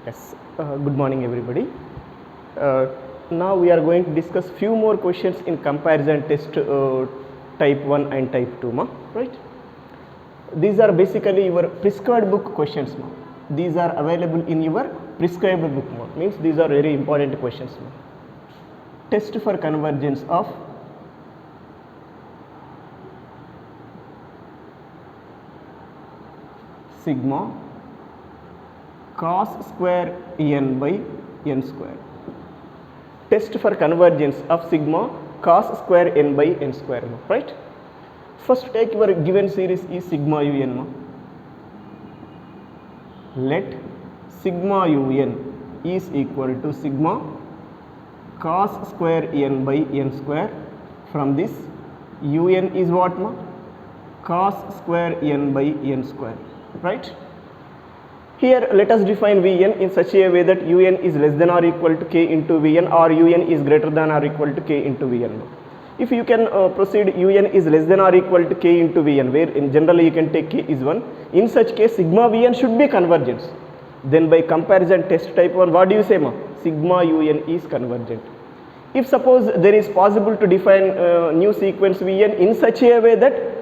Yes, good morning everybody. Now we are going to discuss few more questions in comparison test type 1 and type 2, right? These are basically your prescribed book questions. These are available in your prescribed book. Means these are very important questions. Test for convergence of sigma cos square n by n square. Test for convergence of sigma cos square n by n square, right? First take your given series is sigma un. Let sigma un is equal to sigma cos square n by n square. From this un is what? Cos square n by n square, right? Here let us define Vn in such a way that un is less than or equal to k into Vn, or un is greater than or equal to k into Vn. If you can proceed un is less than or equal to k into Vn, where in generally you can take k is 1. In such case sigma Vn should be convergence. Then by comparison test type 1, what do you say? Sigma un is convergent. If suppose there is possible to define new sequence Vn in such a way that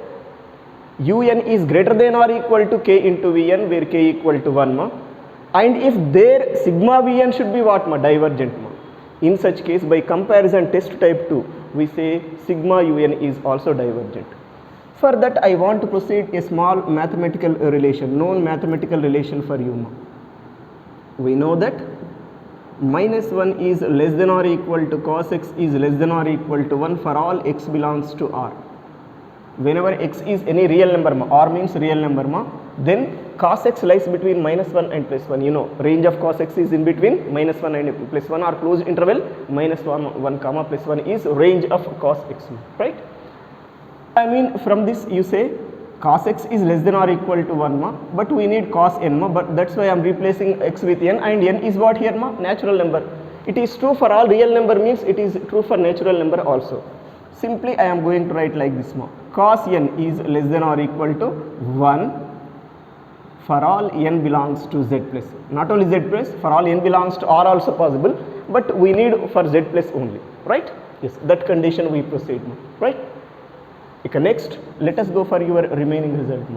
un is greater than or equal to k into Vn, where k equal to 1, and if there sigma Vn should be what? Divergent. In such case by comparison test type 2 we say sigma un is also divergent. For that I want to proceed a small mathematical relation, known mathematical relation for you. We know that minus 1 is less than or equal to cos x is less than or equal to 1 for all x belongs to R. Whenever x is any real number, R means real number, then cos x lies between minus 1 and plus 1. You know, range of cos x is in between minus 1 and plus 1, or closed interval minus 1 comma plus 1 is range of cos x, right? I mean from this you say cos x is less than or equal to 1, but we need cos n, but that's why I am replacing x with n, and n is what here? Natural number. It is true for all real number, means it is true for natural number also. Simply I am going to write like this, cos n is less than or equal to 1 for all n belongs to z plus. Not only z plus, for all n belongs to R also possible, but we need for z plus only, right? Yes, that condition we proceed, right? Okay, next let us go for your remaining result.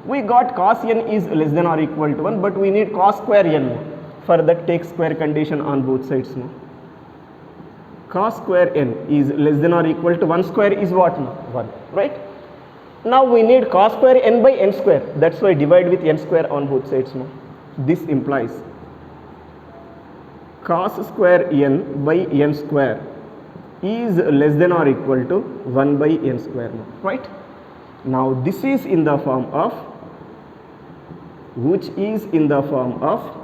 We got cos n is less than or equal to 1, but we need cos square n. For that take square condition on both sides. Cos square n is less than or equal to 1 square is what? 1, right? Now we need cos square n by n square, that's why divide with n square on both sides. This implies cos square n by n square is less than or equal to 1 by n square, right? Now this is in the form of, which is in the form of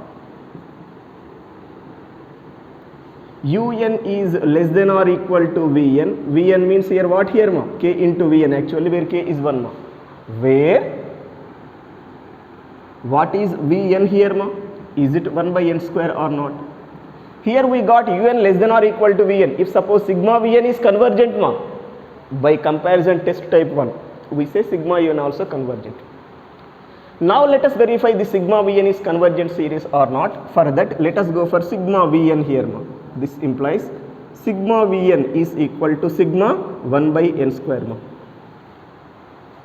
un is less than or equal to Vn. Vn means here what here? K into Vn, actually where k is 1. Where what is Vn here? Is it 1 by n square or not? Here we got un less than or equal to Vn. If suppose sigma Vn is convergent, by comparison test type 1 we say sigma un also convergent. Now let us verify the sigma Vn is convergent series or not. For that let us go for sigma Vn here. This implies sigma Vn is equal to sigma 1 by n square.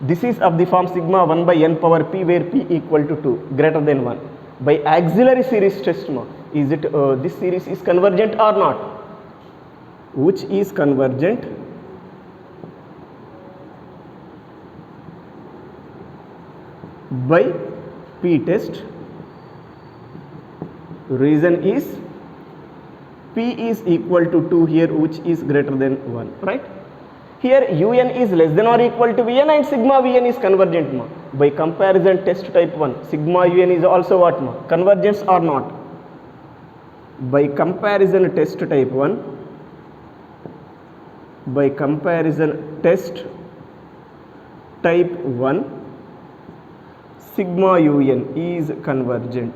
This is of the form sigma 1 by n power p, where p equal to 2 greater than 1. By auxiliary series test, is it this series is convergent or not? Which is convergent? By p test. Reason is p is equal to 2 here, which is greater than 1, right? Here un is less than or equal to Vn, and sigma Vn is convergent. By comparison test type 1 sigma un is also what? Convergence or not? By comparison test type 1, by comparison test type 1 sigma un is convergent.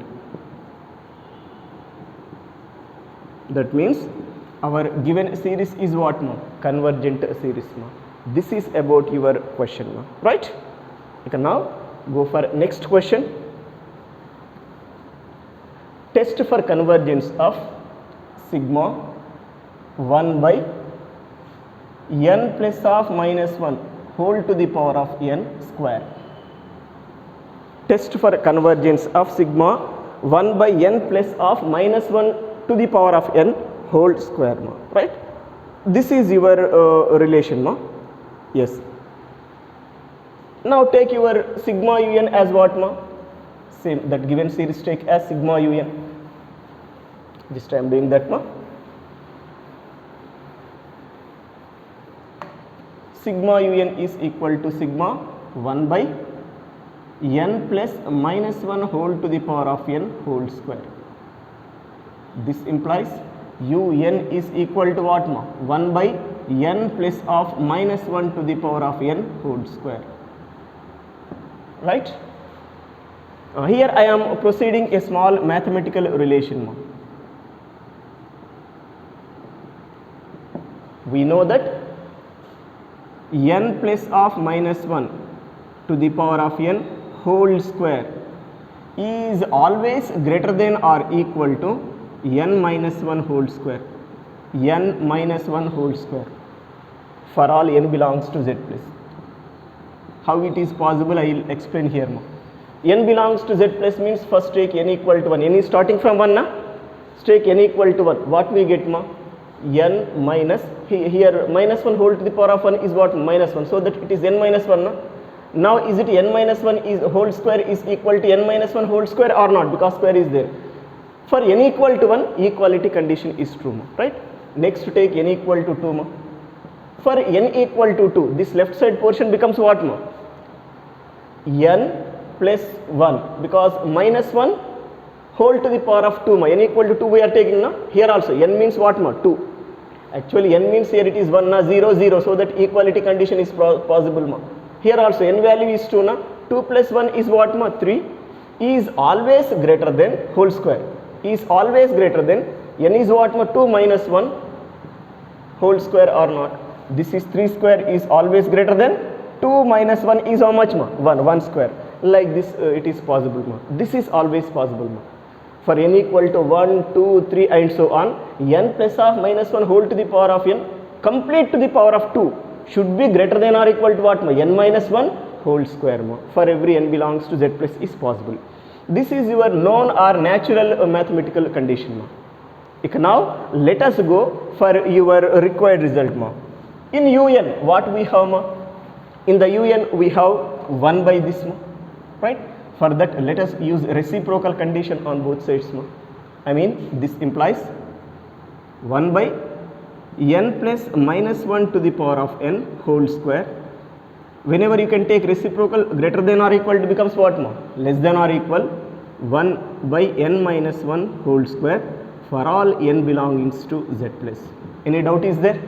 That means our given series is what? Convergent series. This is about your question, right? Okay, now go for next question. test for convergence of sigma 1 by n plus of minus 1 whole to the power of n square. Test for convergence of sigma 1 by n plus of minus 1 to the power of n whole square, right? This is your relation, yes. Now take your sigma un as what, same, that given series take as sigma un. Just I am doing that, sigma un is equal to sigma 1 by n plus minus 1 whole to the power of n whole square. This implies un is equal to what, 1 by n plus of minus 1 to the power of n whole square, right? Here I am proceeding a small mathematical relation. We know that n plus of minus 1 to the power of n whole square is always greater than or equal to n minus 1 whole square, n minus 1 whole square for all n belongs to z plus. How it is possible, I will explain here. N belongs to z plus means first take n equal to 1. N is starting from 1, take n equal to 1. What we get, n minus, here minus 1 whole to the power of 1 is what, minus 1, so that it is n minus 1. Now is it n minus 1 is whole square is equal to n minus 1 whole square or not, because square is there. For n equal to 1, equality condition is true, right? Next take n equal to 2. For n equal to 2, this left side portion becomes what, n plus 1, because minus 1 whole to the power of 2, n equal to 2 we are taking, here also n means what, 2. Actually n means here it is 1, 0, 0, so that equality condition is possible. Here also n value is 2, 2 plus 1 is what, 3, is always greater than whole square, is always greater than, n is what, 2 minus 1 whole square or not. This is 3 square is always greater than 2 minus 1 is how much, 1 square. Like this it is possible, this is always possible. For n equal to 1, 2, 3 and so on, n plus of minus 1 whole to the power of n complete to the power of 2 should be greater than or equal to what, n minus 1 whole square. For every n belongs to z plus is possible. This is your known or natural mathematical condition. Now let us go for your required result. In un what we have, in the un we have 1 by this, right? For that let us use reciprocal condition on both sides. I mean this implies 1 by n plus minus 1 to the power of n whole square. Whenever you can take reciprocal, greater than or equal to becomes what, less than or equal 1 by n minus 1 whole square for all n belongings to z plus. Any doubt is there?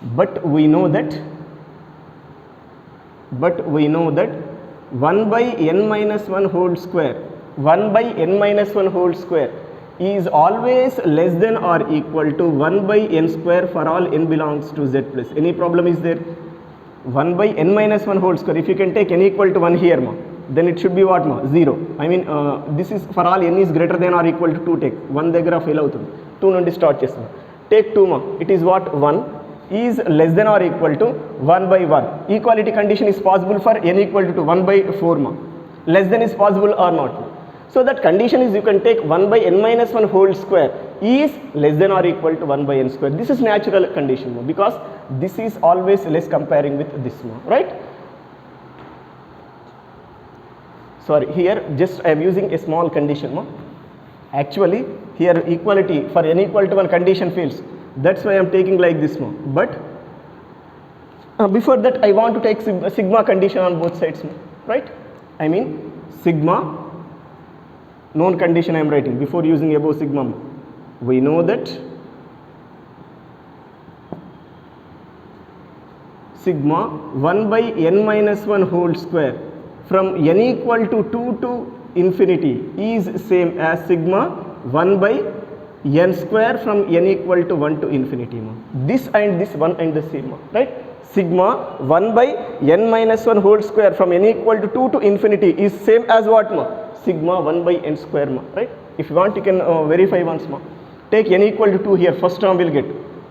But we know that 1 by n minus 1 whole square, 1 by n minus 1 whole square is always less than or equal to 1 by n square for all n belongs to z plus. Any problem is there? 1 by n minus 1 whole square, if you can take n equal to 1 here, then it should be what, 0. I mean this is for all n is greater than or equal to 2 take. 1 దగ్గర fail అవుతుంది, 2 నుండి start చేస్తాం. Take 2, it is what, 1 is less than or equal to 1 by 1. Equality condition is possible for n equal to 1 by 4. Less than is possible or not. So that condition is you can take 1 by n minus 1 whole square is less than or equal to 1 by n square. This is natural condition, because this is always less comparing with this one, right? Sorry, here just I am using a small condition. Actually here equality for n equal to 1 condition fails. That's why I am taking like this one. But before that I want to take sigma condition on both sides, right? I mean sigma known condition I am writing before using above sigma. We know that sigma 1 by n minus 1 whole square from n equal to 2 to infinity is same as sigma 1 by n square from n equal to 1 to infinity. This and this one and the same, right? Sigma 1 by n minus 1 whole square from n equal to 2 to infinity is same as what? sigma 1 by n square ma, right? If you want you can verify once ma. Take n equal to 2 here, first term will get,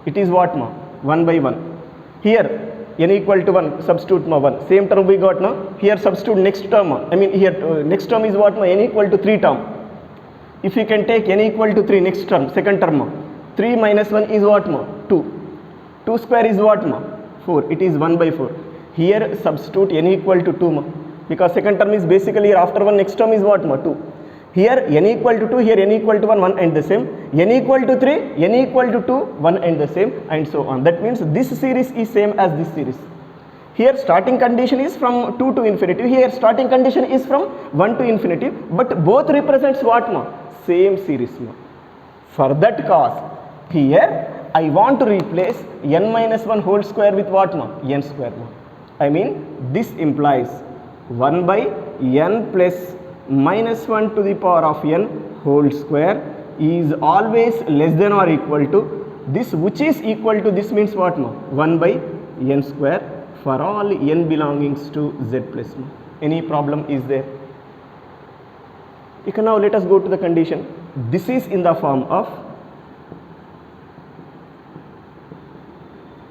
it is what ma, 1 by 1. Here n equal to 1, substitute ma 1, same term we got na. Here substitute next term ma, I mean here next term is what ma, n equal to 3 term. If you can take n equal to 3 next term, second term ma, 3 minus 1 is what ma, 2. 2 square is what ma, 4, it is 1 by 4. Here substitute n equal to 2 ma, because second term is basically after 1, next term is what ma, 2. Here n equal to 2, here n equal to 1, 1 and the same. N equal to 3, n equal to 2, 1 and the same, and so on. That means this series is same as this series. Here starting condition is from 2 to infinity. Here starting condition is from 1 to infinity. But both represents what ma? Same series ma. For that cause, here I want to replace n minus 1 whole square with what ma? N square ma. I mean this implies 1 by n plus minus 1 to the power of n whole square is always less than or equal to this, which is equal to this means what ma? 1 by n square for all n belongings to z plus ma. Any problem is there? You can now let us go to the condition. This is in the form of,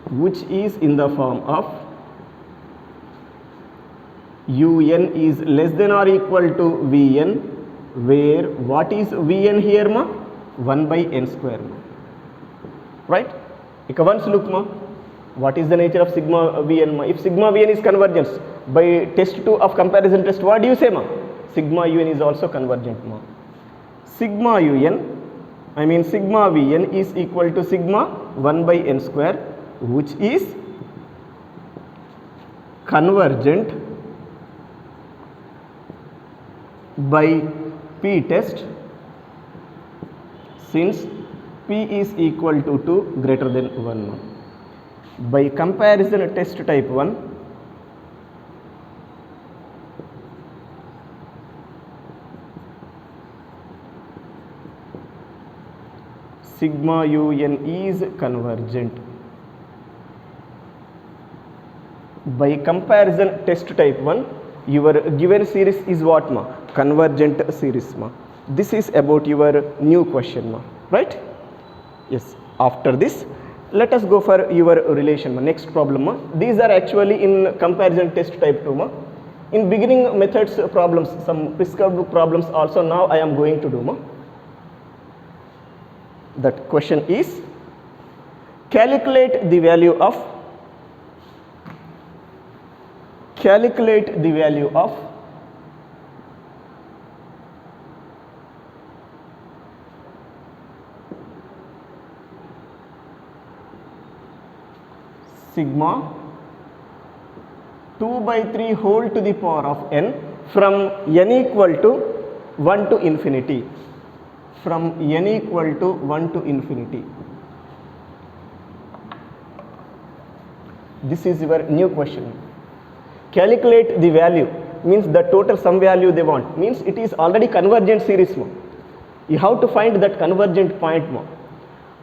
which is in the form of un is less than or equal to vn, where what is vn here ma? 1 by n square ma. Right? Ika once look ma, what is the nature of sigma vn ma? If sigma vn is convergence, by test 2 of comparison test, what do you say ma? Sigma un is also convergent ma. Sigma un, I mean sigma vn is equal to sigma 1 by n square, which is convergent by p test, since p is equal to 2 greater than 1. By comparison test type 1, sigma un is convergent. By comparison test type 1, your given series is what ma? Convergent series ma. This is about your new question ma, right? Yes. After this, let us go for your relation ma. Next problem ma. These are actually in comparison test type 2 ma. In beginning methods problems, some prescribed problems also now I am going to do ma. That question is, calculate the value of sigma 2 by 3 whole to the power of n from n equal to 1 to infinity. From n equal to 1 to infinity. This is your new question. Calculate the value means the total sum value they want, means it is already convergent series ma. You have to find that convergent point ma.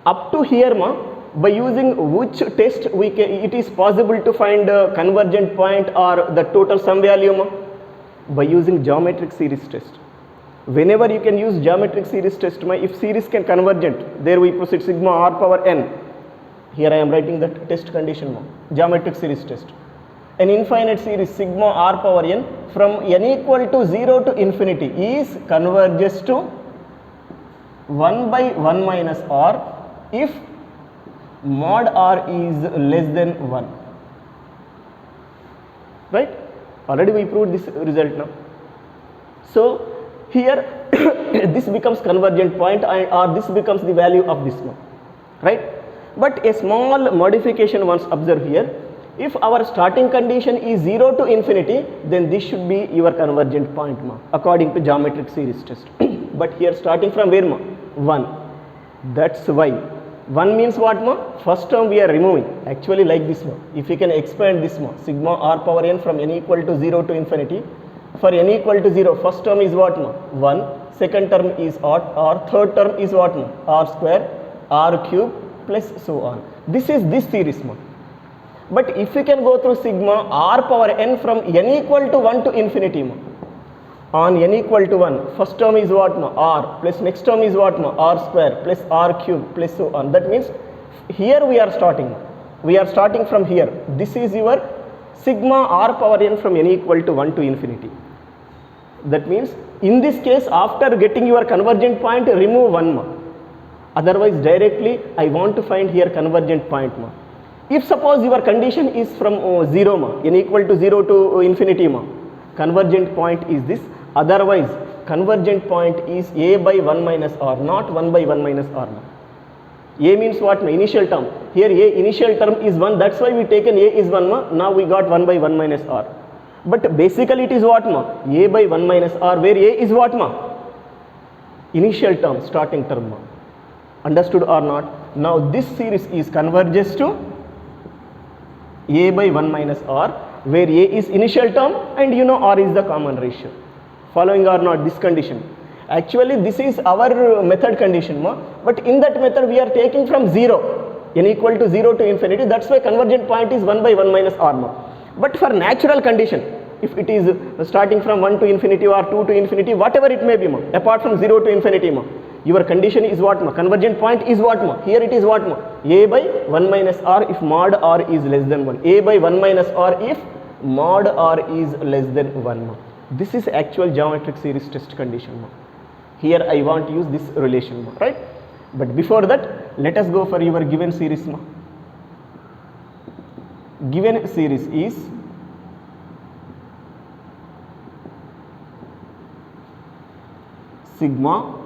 Up to here ma, by using which test we can, it is possible to find a convergent point or the total sum value ma? By using geometric series test. Whenever you can use geometric series test ma, if series can convergent, there we proceed sigma r power n. Here I am writing that test condition ma, geometric series test. An infinite series sigma r power n from n equal to 0 to infinity is converges to 1 by 1 minus r if mod r is less than 1. Right? Already we proved this result now. So here this becomes convergent point or this becomes the value of this one, right? But a small modification once observe here. If our starting condition is 0 to infinity, then this should be your convergent point ma, according to geometric series test. But here starting from where ma? 1. That's why 1 means what ma? First term we are removing, actually like this ma. If you can expand this ma, sigma r power n from n equal to 0 to infinity. For n equal to 0, first term is what ma? 1, second term is r, third term is what ma? R square, r cube plus so on. This is this series ma. But if you can go through sigma r power n from n equal to 1 to infinity ma, On n equal to 1, first term is what ma? R, plus next term is what ma? R square plus R cube plus so on. That means here we are starting. We are starting from here. This is your sigma R power n from n equal to 1 to infinity. That means in this case, after getting your convergent point, remove 1 ma. Otherwise directly I want to find here convergent point ma. If suppose your condition is from 0 ma, n equal to 0 to infinity ma, convergent point is this. Otherwise convergent point is a by 1 minus r, not 1 by 1 minus r ma. A means what ma? Initial term. Here a initial term is 1, that's why we taken a is 1 ma. Now we got 1 by 1 minus r. But basically it is what ma? A by 1 minus r, where a is what ma? Initial term, starting term ma. Understood or not? Now this series is converges to a by 1 minus r, where a is initial term and you know r is the common ratio. Following or not this condition? Actually this is our method condition ma, but in that method we are taking from 0, n equal to 0 to infinity, that's why convergent point is 1 by 1 minus r ma. But for natural condition, if it is starting from 1 to infinity or 2 to infinity, whatever it may be ma, apart from 0 to infinity ma, your condition is what ma? Convergent point is what ma? Here it is what ma? A by 1 minus r if mod r is less than 1. A by 1 minus r if mod r is less than 1 ma. This is actual geometric series test condition ma. Here I want to use this relation ma, right? But before that, let us go for your given series ma. Given series is sigma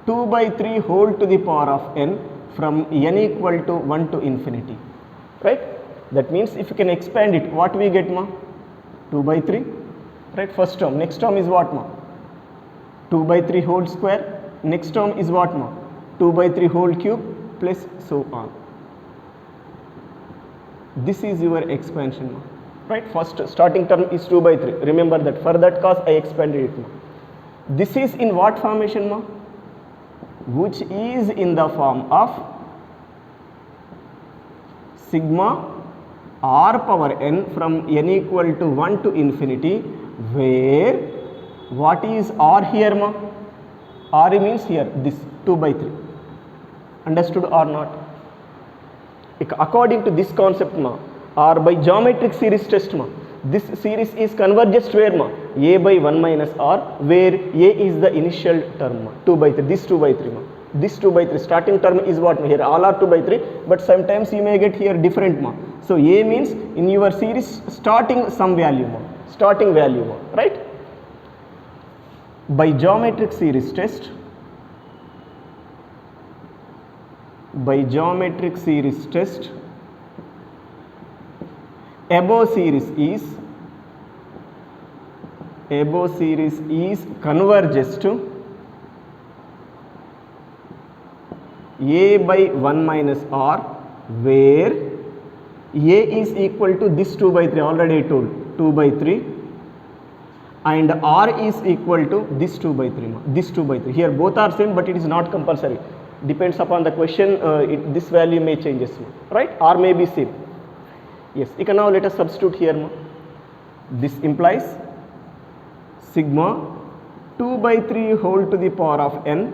2 by 3 whole to the power of n from n equal to 1 to infinity, right? That means if you can expand it, what we get ma? 2 by 3, right? First term. Next term is what ma? 2 by 3 whole square. Next term is what ma? 2 by 3 whole cube plus so on. This is your expansion ma, right? First starting term is 2 by 3. Remember that. For that cause I expanded it ma. This is in what formation ma? Which is in the form of sigma r power n from n equal to 1 to infinity, where what is r here ma? R means here this 2 by 3. Understood or not? According to this concept ma, or by geometric series test ma, this series is converges to where ma? A by 1 minus r, where a is the initial term ma, 2 by 3, this 2 by 3 ma. This 2 by 3 starting term is what ma? Here all are 2 by 3, but sometimes you may get here different ma. So a means in your series starting some value ma, starting value ma, right? By geometric series test, above series is converges to a by 1 minus r, where a is equal to this 2 by 3, already I told 2 by 3, and r is equal to this 2 by 3 this 2 by 3. Here both are same, but it is not compulsory, depends upon the question. This value may changes, right? R may be same. Yes, you can now let us substitute here ma. This implies sigma 2 by 3 whole to the power of n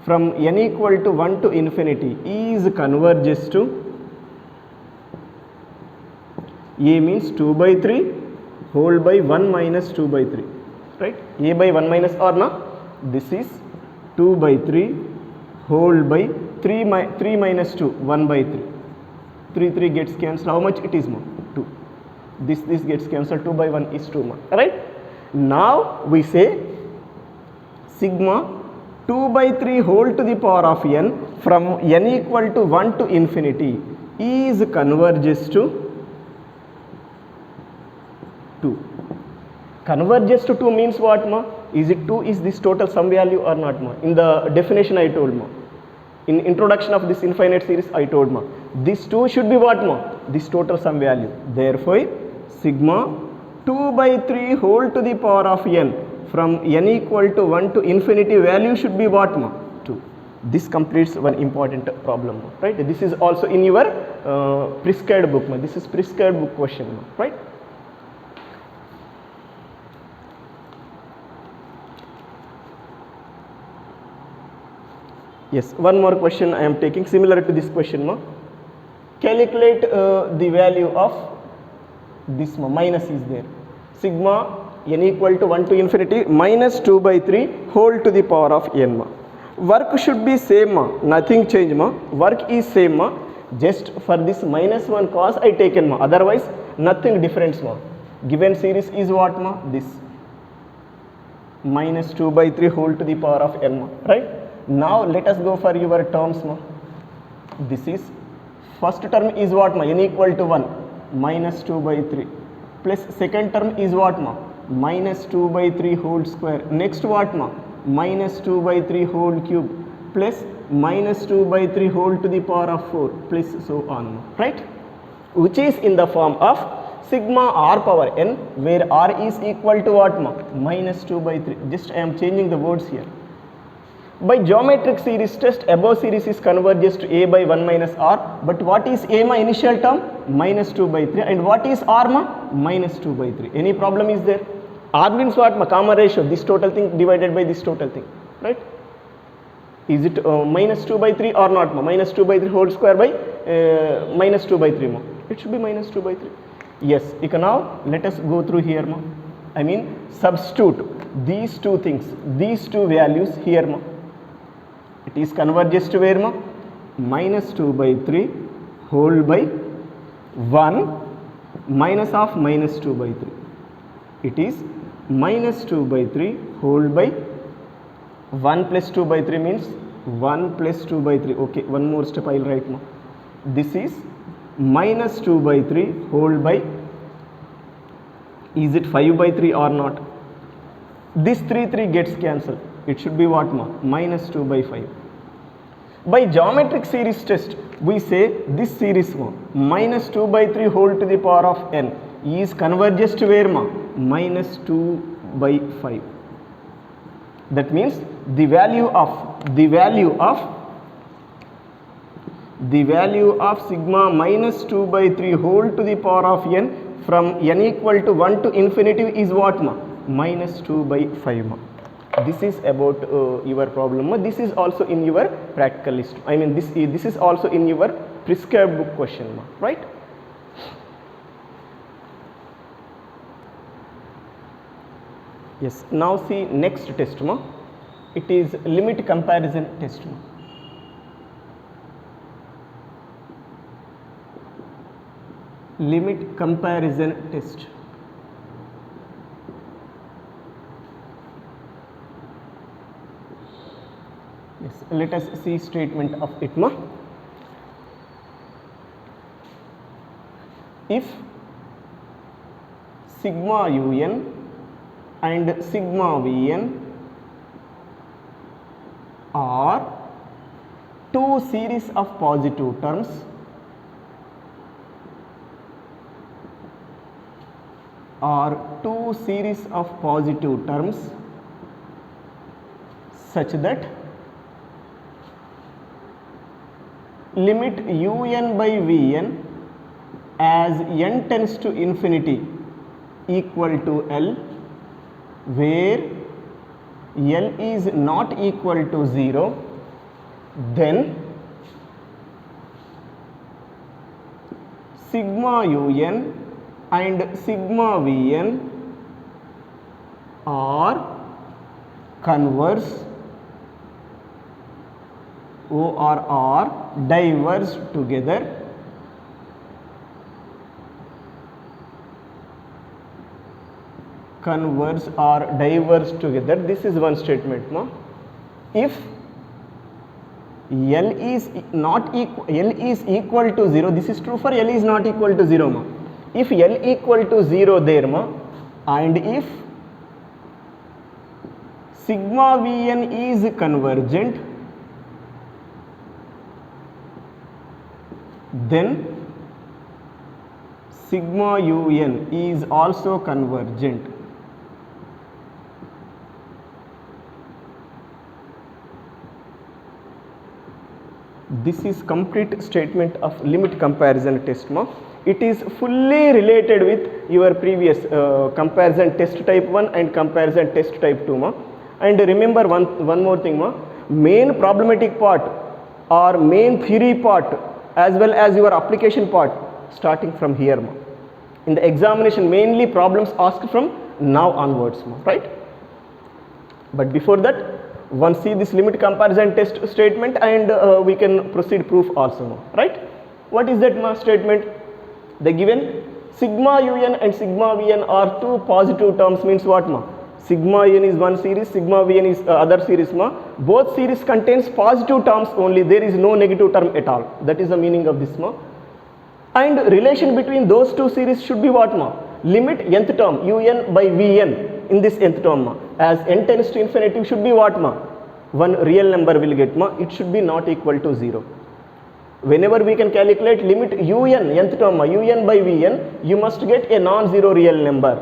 from n equal to 1 to infinity is converges to a means 2 by 3 whole by 1 minus 2 by 3, right? A by 1 minus r na. This is 2 by 3 whole by 3 minus 2, 1 by 3. 3 gets cancelled. How much it is ma? 2. This gets cancelled. 2 by 1 is 2 ma, right? Now we say sigma 2 by 3 whole to the power of n from n equal to 1 to infinity is converges to 2. Converges to 2 means what ma? Is it 2 is this total sum value or not ma? In the definition I told ma. In introduction of this infinite series I told ma. This 2 should be what ma? This total sum value. Therefore sigma 2 by 3 whole to the power of n from n equal to 1 to infinity value should be what ma? 2. This completes one important problem, right? This is also in your prescribed book ma. This is prescribed book question ma, right? Yes, one more question I am taking similar to this question ma. Calculate the value of this ma, minus is there. Sigma n equal to 1 to infinity minus 2 by 3 whole to the power of n ma. Work should be same ma, nothing change ma. Work is same ma. Just for this minus 1 cos I taken ma. Otherwise nothing difference ma. Given series is what ma? This minus 2 by 3 whole to the power of n ma, right? Now let us go for your terms ma. This is first term is what ma? N equal to 1 minus 2 by 3 plus second term is what ma? Minus 2 by 3 whole square. Next what ma? Minus 2 by 3 whole cube plus minus 2 by 3 whole to the power of 4 plus so on ma, right? Which is in the form of sigma r power n, where r is equal to what ma? Minus 2 by 3. Just I am changing the words here. By geometric series test, above series is converges to a by 1 minus r. But what is a ma? Initial term minus 2 by 3. And what is r ma? Minus 2 by 3. Any problem is there? R means what ma? Common ratio. This total thing divided by this total thing, right? Is it minus 2 by 3 or not ma? Minus 2 by 3 whole square by minus 2 by 3 ma. It should be minus 2 by 3. Yes. Now let us go through here ma. I mean substitute these two things, these two values here ma. It is converges to where ma? Minus 2 by 3 whole by 1 minus of minus 2 by 3. It is minus 2 by 3 whole by 1 plus 2 by 3 means 1 plus 2 by 3. Okay, one more step I will write ma. This is minus 2 by 3 whole by, is it 5 by 3 or not? This 3 gets cancelled. It should be what ma? Minus 2 by 5. By geometric series test, we say this series ma, minus 2 by 3 whole to the power of n is converges to where ma? Minus 2 by 5. That means the value of sigma minus 2 by 3 whole to the power of n from n equal to 1 to infinity is what ma? Minus 2 by 5 ma. This is about your problem ma. This is also in your practical list. I mean this is also in your prescribed book question ma, right? Yes. Now see next test ma. It is limit comparison test ma. Limit comparison test. Yes, let us see statement of it ma. If sigma un and sigma vn are two series of positive terms such that limit un by vn as n tends to infinity equal to L, where L is not equal to 0, then sigma un and sigma vn are converse or are diverge together This is one statement ma. If L is equal to 0, this is true for L is not equal to 0 ma. If L equal to 0 there ma, and if sigma vn is convergent, then sigma un is also convergent. This is complete statement of limit comparison test ma. It is fully related with your previous comparison test type 1 and comparison test type 2 ma. And remember one more thing, ma. Main problematic part or main theory part as well as your application part starting from here, ma. In the examination mainly problems asked from now onwards, ma, right? But before that, one see this limit comparison test statement and we can proceed proof also, ma, right? What is that, ma, statement? The given sigma un and sigma vn are two positive terms means what, ma? Sigma n is one series, sigma vn is other series, ma. Both series contains positive terms only, there is no negative term at all. That is the meaning of this, ma. And relation between those two series should be what, ma? Limit nth term un by vn in this nth term, ma. As n tends to infinity should be what, ma? One real number will get, ma. It should be not equal to 0. Whenever we can calculate limit un nth term, ma, un by vn, you must get a non-zero real number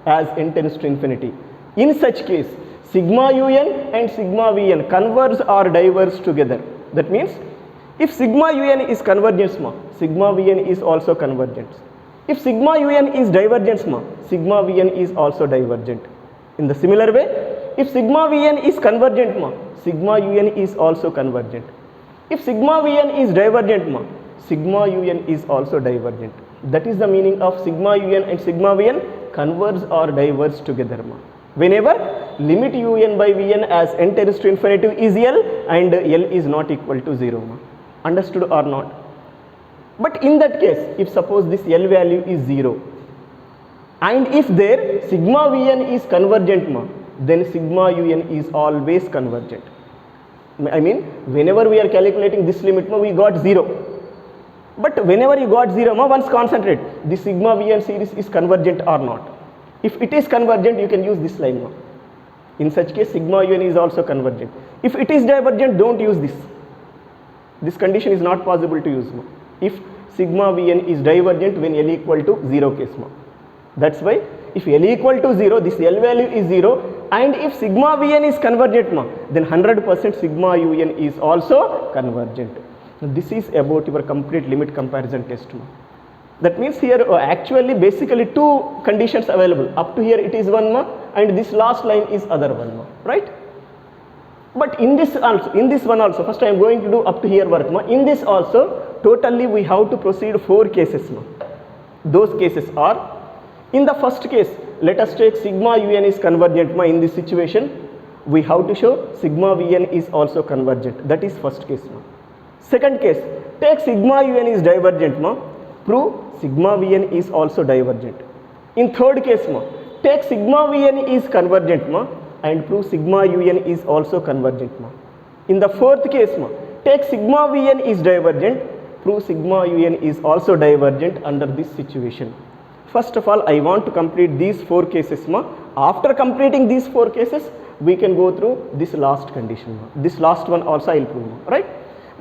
as n tends to infinity. In such case, sigma un and sigma vn converge or diverge together. That means if sigma un is convergence, ma, sigma vn is also convergent. If sigma un is divergence, ma, sigma vn is also divergent. In the similar way, if sigma vn is convergent, ma, sigma un is also convergent. If sigma vn is divergent, ma, sigma un is also divergent. That is the meaning of sigma un and sigma vn converge or diverge together, ma. Whenever limit un by vn as n tends to infinity is L and L is not equal to 0, ma. Understood or not? But in that case, if suppose this L value is 0 and if there sigma vn is convergent, ma, then sigma un is always convergent. I mean, whenever we are calculating this limit, ma, we got 0. But whenever you got 0, ma, once concentrate, the sigma vn series is convergent or not. If it is convergent, you can use this line, ma. In such case, sigma un is also convergent. If it is divergent, don't use this. This condition is not possible to use, ma. If sigma vn is divergent when L equal to 0 case, ma. That's why if L equal to 0, this L value is 0, and if sigma vn is convergent, ma, then 100% sigma un is also convergent. This is about your complete limit comparison test, ma. That means here actually basically two conditions available. Up to here it is one, ma, and this last line is other one, ma, right? But in this one also, first I am going to do up to here work, ma. In this also, totally we have to proceed 4 cases, ma. Those cases are, in the first case, let us take sigma un is convergent, ma. In this situation, we have to show sigma vn is also convergent. That is first case, ma. Second case, take sigma un is divergent, ma. Prove sigma vn is also divergent. In third case, ma, take sigma vn is convergent, ma, and prove sigma un is also convergent, ma. In the fourth case, ma, take sigma vn is divergent, prove sigma un is also divergent under this situation. First of all, I want to complete these 4 cases, ma. After completing these 4 cases, we can go through this last condition, ma. This last one also I will prove, ma, right?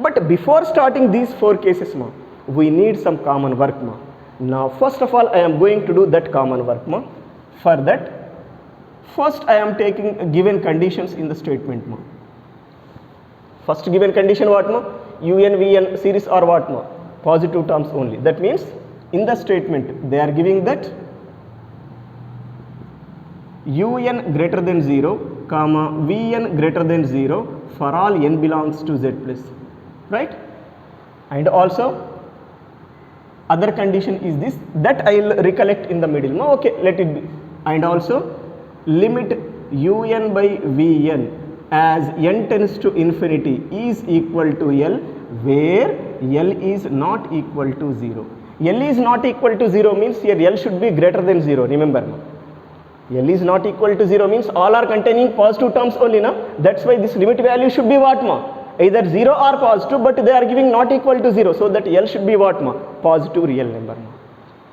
But before starting these 4 cases, ma, we need some common work, ma. Now first of all, I am going to do that common work, ma. For that, first I am taking given conditions in the statement, ma. First given condition what, ma? un vn series are what, ma? Positive terms only. That means in the statement they are giving that un greater than 0 comma vn greater than 0 for all n belongs to z plus, right? And also other condition is this, that I will recollect in the middle, no? Okay, let it be. And also limit un by vn as n tends to infinity is equal to L where L is not equal to 0. L is not equal to 0 means here L should be greater than 0, remember, no? L is not equal to 0 means all are containing positive terms only, na? That's why this limit value should be what, ma? Either 0 or positive, but they are giving not equal to 0, so that L should be what, ma? Positive real number, ma.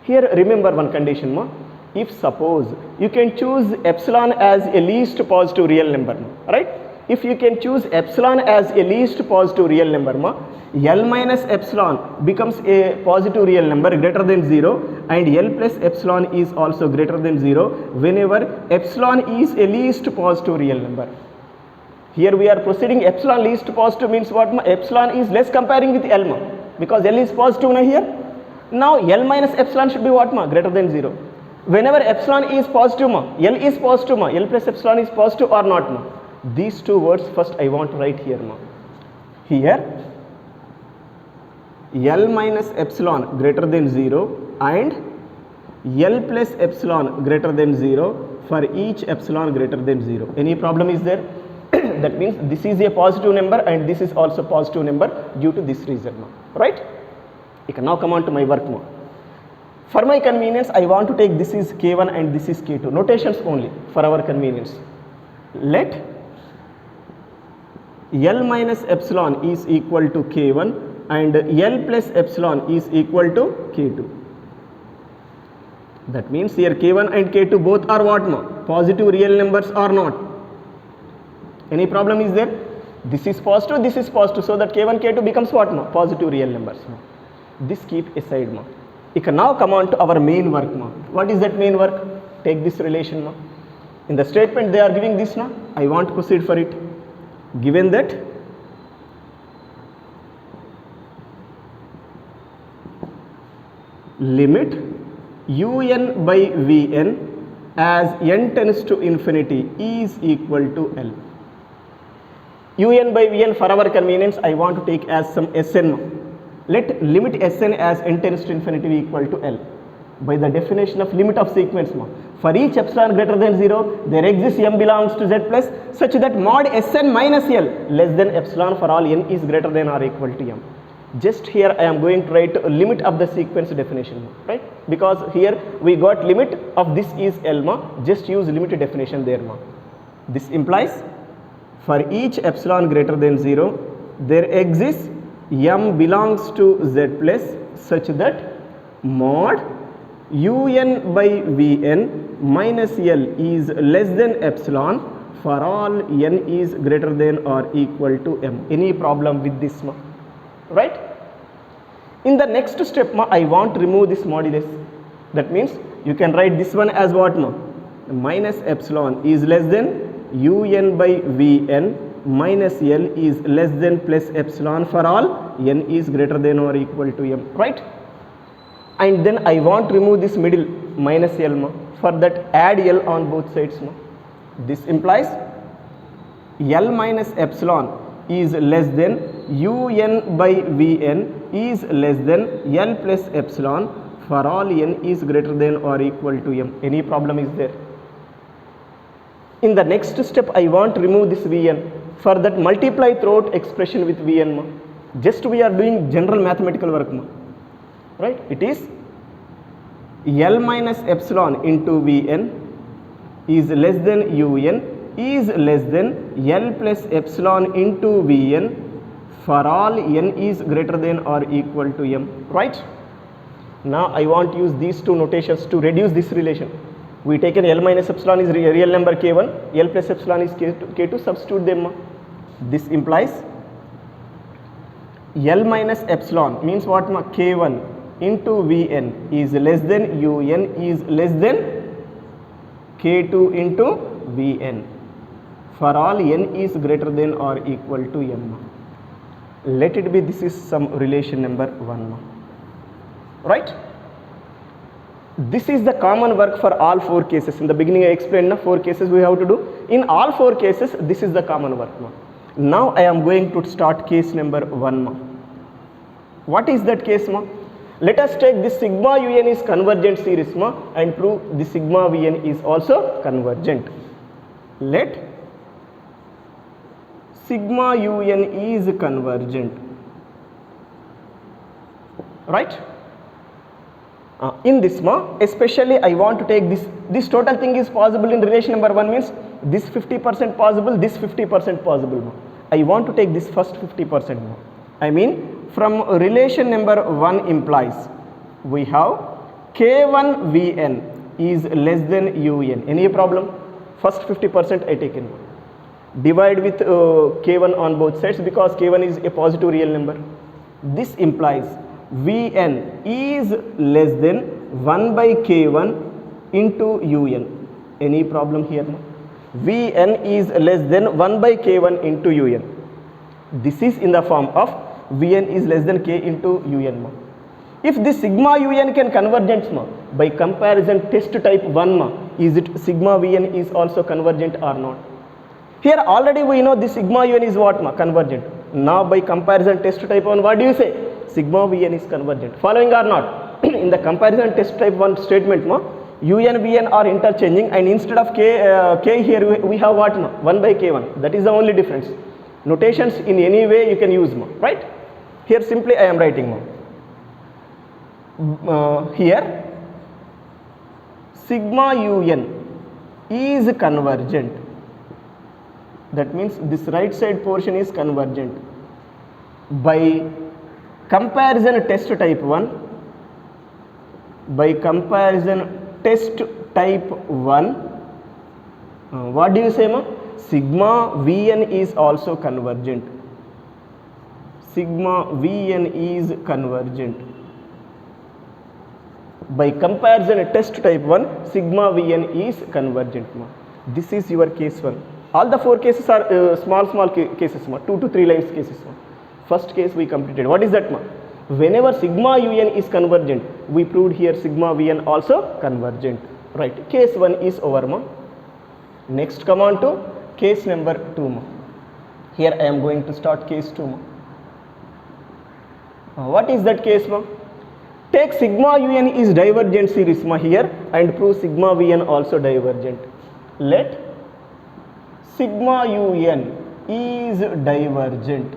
Here remember one condition, ma. If suppose you can choose epsilon as a least positive real number, ma, right? If you can choose epsilon as a least positive real number, ma, L minus epsilon becomes a positive real number greater than 0 and L plus epsilon is also greater than 0 whenever epsilon is a least positive real number. Here we are proceeding epsilon least positive means what, ma? Epsilon is less comparing with L, ma, because L is positive, na, here. Now L minus epsilon should be what, ma? Greater than 0. Whenever epsilon is positive ma, L is positive ma, L plus epsilon is positive or not ma. These two words first I want to write here ma. Here L minus epsilon greater than 0 and L plus epsilon greater than 0 for each epsilon greater than 0. Any problem is there? That means this is a positive number and this is also positive number due to this reason ma. Right? You can now come on to my work ma. For my convenience, I want to take this is K1 and this is K2. Notations only for our convenience. Let L minus epsilon is equal to K1 and L plus epsilon is equal to K2. That means here K1 and K2 both are what ma? Positive real numbers or not? Any problem is there? This is positive, this is positive. So that K1, K2 becomes what ma? Positive real numbers ma. This keep aside ma. You can now come on to our main work ma. What is that main work? Take this relation ma. In the statement they are giving this na. I want to proceed for it. Given that limit un by vn as n tends to infinity is equal to L. Un by vn for our convenience I want to take as some Sn ma. Let limit Sn as n tends to infinity be equal to L. By the definition of limit of sequence ma. For each epsilon greater than 0, there exists m belongs to z plus such that mod Sn minus L less than epsilon for all n is greater than or equal to m. Just here I am going to write a limit of the sequence definition, right? Because here we got limit of this is L ma. Just use limit definition there ma. This implies for each epsilon greater than 0, there exists m belongs to z plus such that mod un by vn minus L is less than epsilon for all n is greater than or equal to m. Any problem with this ma? Right? In the next step ma, I want to remove this modulus. That means you can write this one as what ma? Minus epsilon is less than un by vn minus L is less than plus epsilon for all n is greater than or equal to m. Right? And then I want to remove this middle minus L ma. For that add L on both sides ma. This implies L minus epsilon is less than un by vn is less than L plus epsilon for all n is greater than or equal to m. Any problem is there? In the next step I want to remove this vn. For that multiply throughout expression with vn ma. Just we are doing general mathematical work ma. Right? It is L minus epsilon into vn is less than un is less than L plus epsilon into vn for all n is greater than or equal to m. Right? Now I want to use these two notations to reduce this relation. We taken L minus epsilon is real number K1, L plus epsilon is K2, substitute them. This implies L minus epsilon means what ma? K1 into Vn is less than Un is less than K2 into Vn for all n is greater than or equal to m. Let it be this is some relation number 1 ma. Right? This is the common work for all 4 cases. In the beginning I explained the 4 cases we have to do. In all 4 cases this is the common work ma. Now I am going to start case number 1 ma. What is that case ma? Let us take this sigma un is convergent series ma and prove the sigma vn is also convergent. Let sigma un is convergent. Right? In this ma, especially I want to take this total thing is possible in relation number 1 means this 50% possible, this 50% possible ma. I want to take this first 50% ma. I mean from relation number 1 implies we have K1 Vn is less than Un. Any problem? First 50% I taken. Divide with K1 on both sides because K1 is a positive real number. This implies Vn is less than 1 by K1 into Un. Any problem here? No? Vn is less than 1 by K1 into Un. This is in the form of Vn is less than K into Un. If this sigma un can convergent ma, by comparison test type 1 ma, is it sigma vn is also convergent or not? Here already we know this sigma un is what ma, convergent. Now by comparison test type 1, what do you say? Sigma vn is convergent. Following or not? In the comparison test type 1 statement ma, un vn are interchanging, and instead of k here we have what ma, 1 by k1. That is the only difference. Notations in any way you can use ma, right? Here simply I am writing ma. Here sigma un is convergent. That means this right side portion is convergent. By comparison test type 1, by comparison test type 1, what do you say ma? Sigma vn is also convergent. Sigma vn is convergent. By comparison test type 1, sigma vn is convergent ma. This is your case 1. All the 4 cases are small cases ma, 2 to 3 lines cases ma. First case we completed. What is that ma? Whenever sigma un is convergent, we proved here sigma vn also convergent. Right. Case 1 is over ma. Next come on to case number 2 ma. Here I am going to start case 2 ma. What is that case ma? Take sigma un is divergent series ma here and prove sigma vn also divergent. Let sigma un is divergent.